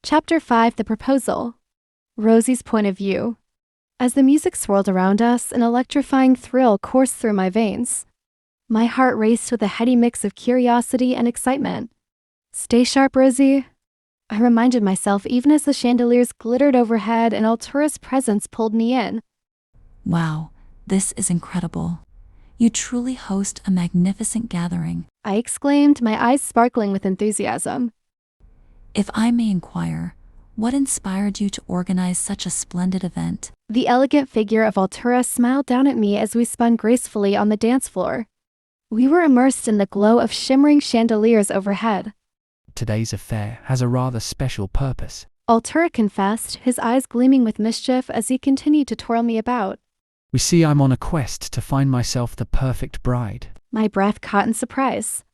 Chapter 5: The Proposal. Rosie's Point of View. As the music swirled around us, an electrifying thrill coursed through my veins. My heart raced with a heady mix of curiosity and excitement. "Stay sharp, Rosie," I reminded myself even as the chandeliers glittered overhead and Altura's presence pulled me in. Wow, this is incredible. You truly host a magnificent gathering. I exclaimed, my eyes sparkling with enthusiasm. If I may inquire, what inspired you to organize such a splendid event? The elegant figure of Altura smiled down at me as we spun gracefully on the dance floor. We were immersed in the glow of shimmering chandeliers overhead. Today's affair has a rather special purpose. Altura confessed, his eyes gleaming with mischief as he continued to twirl me about. We see I'm on a quest to find myself the perfect bride. My breath caught in surprise.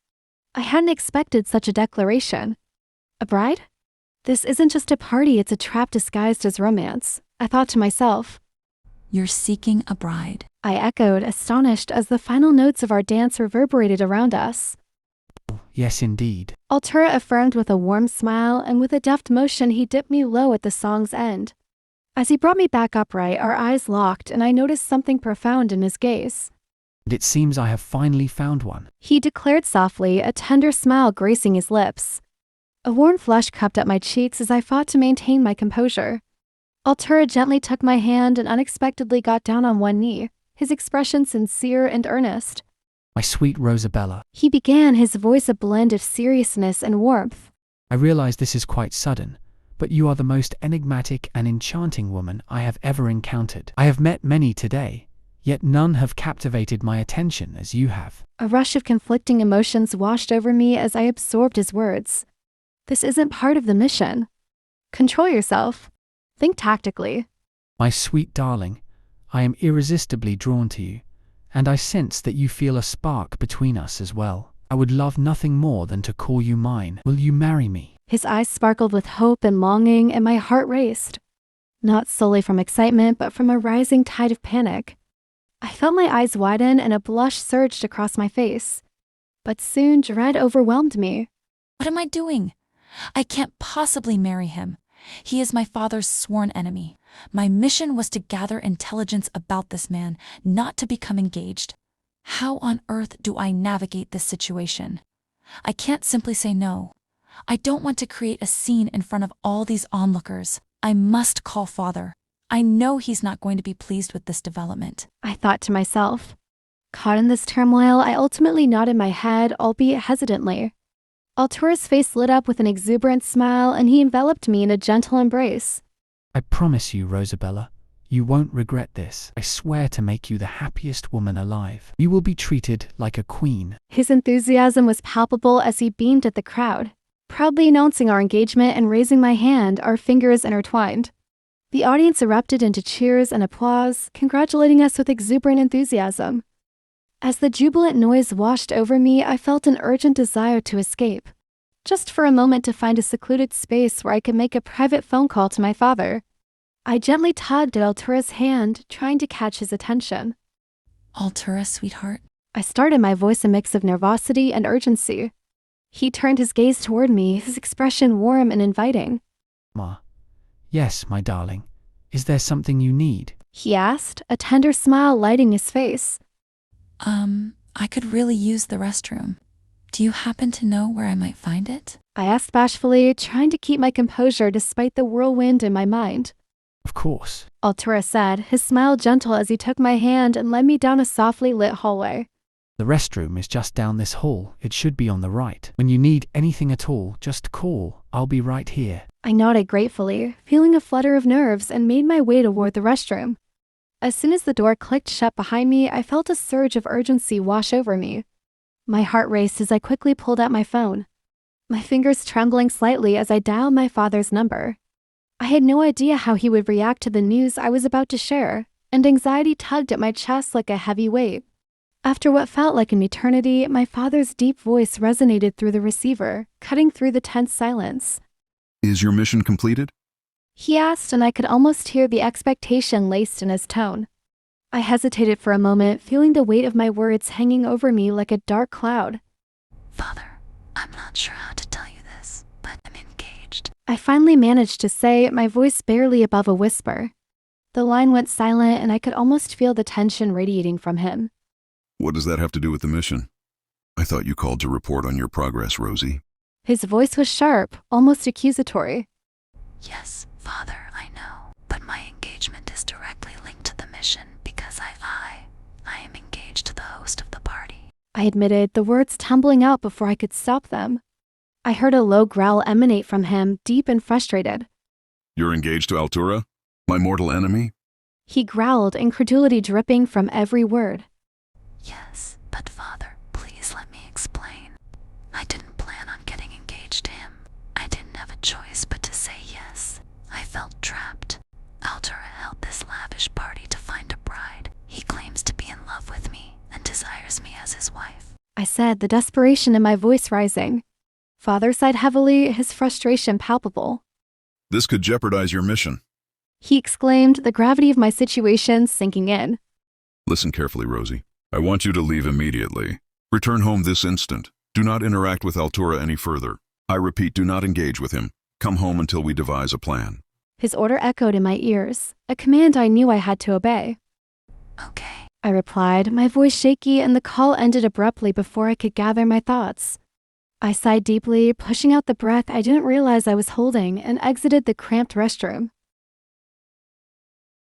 I hadn't expected such a declaration. A bride? This isn't just a party, it's a trap disguised as romance, I thought to myself. You're seeking a bride. I echoed, astonished as the final notes of our dance reverberated around us. Yes, indeed. Altura affirmed with a warm smile, and with a deft motion he dipped me low at the song's end. As he brought me back upright, our eyes locked, and I noticed something profound in his gaze. And it seems I have finally found one. He declared softly, a tender smile gracing his lips. A warm flush cupped at my cheeks as I fought to maintain my composure. Altura gently took my hand and unexpectedly got down on one knee, his expression sincere and earnest. My sweet Rosabella, He began, his voice a blend of seriousness and warmth. I realize this is quite sudden, but you are the most enigmatic and enchanting woman I have ever encountered. I have met many today, yet none have captivated my attention as you have. A rush of conflicting emotions washed over me as I absorbed his words. This isn't part of the mission. Control yourself. Think tactically. My sweet darling, I am irresistibly drawn to you, and I sense that you feel a spark between us as well. I would love nothing more than to call you mine. Will you marry me? His eyes sparkled with hope and longing, and my heart raced. Not solely from excitement, but from a rising tide of panic. I felt my eyes widen and a blush surged across my face. But soon dread overwhelmed me. What am I doing? I can't possibly marry him. He is my father's sworn enemy. My mission was to gather intelligence about this man, not to become engaged. How on earth do I navigate this situation? I can't simply say no. I don't want to create a scene in front of all these onlookers. I must call father. I know he's not going to be pleased with this development. I thought to myself. Caught in this turmoil, I ultimately nodded my head, albeit hesitantly. Altura's face lit up with an exuberant smile, and he enveloped me in a gentle embrace. I promise you, Rosabella, you won't regret this. I swear to make you the happiest woman alive. You will be treated like a queen. His enthusiasm was palpable as he beamed at the crowd, proudly announcing our engagement and raising my hand, our fingers intertwined. The audience erupted into cheers and applause, congratulating us with exuberant enthusiasm. As the jubilant noise washed over me, I felt an urgent desire to escape, just for a moment to find a secluded space where I could make a private phone call to my father. I gently tugged at Altura's hand, trying to catch his attention. Altura, sweetheart. I started, my voice a mix of nervosity and urgency. He turned his gaze toward me, his expression warm and inviting. Ma. Yes, my darling. Is there something you need? He asked, a tender smile lighting his face. I could really use the restroom. Do you happen to know where I might find it? I asked bashfully, trying to keep my composure despite the whirlwind in my mind. Of course. Altura said, his smile gentle as he took my hand and led me down a softly lit hallway. The restroom is just down this hall. It should be on the right. When you need anything at all, just call. I'll be right here. I nodded gratefully, feeling a flutter of nerves, and made my way toward the restroom. As soon as the door clicked shut behind me, I felt a surge of urgency wash over me. My heart raced as I quickly pulled out my phone, my fingers trembling slightly as I dialed my father's number. I had no idea how he would react to the news I was about to share, and anxiety tugged at my chest like a heavy weight. After what felt like an eternity, my father's deep voice resonated through the receiver, cutting through the tense silence. Is your mission completed? He asked, and I could almost hear the expectation laced in his tone. I hesitated for a moment, feeling the weight of my words hanging over me like a dark cloud. Father, I'm not sure how to tell you this, but I'm engaged. engaged. I finally managed to say, my voice barely above a whisper. The line went silent and I could almost feel the tension radiating from him. What does that have to do with the mission? I thought you called to report on your progress, Rosie. His voice was sharp, almost accusatory. Yes, Father, I know. But my engagement is directly linked to the mission because I am engaged to the host of the party. I admitted, the words tumbling out before I could stop them. I heard a low growl emanate from him, deep and frustrated. You're engaged to Altura? My mortal enemy? He growled, incredulity dripping from every word. Yes, but Father, please let me explain. I didn't plan on getting engaged to him. I didn't have a choice but to say yes. I felt trapped. Altura held this lavish party to find a bride. He claims to be in love with me and desires me as his wife. I said, the desperation in my voice rising. Father sighed heavily, his frustration palpable. This could jeopardize your mission. He exclaimed, the gravity of my situation sinking in. Listen carefully, Rosie. I want you to leave immediately. Return home this instant. Do not interact with Altura any further. I repeat, do not engage with him. Come home until we devise a plan. His order echoed in my ears, a command I knew I had to obey. Okay. I replied, my voice shaky, and the call ended abruptly before I could gather my thoughts. I sighed deeply, pushing out the breath I didn't realize I was holding, and exited the cramped restroom.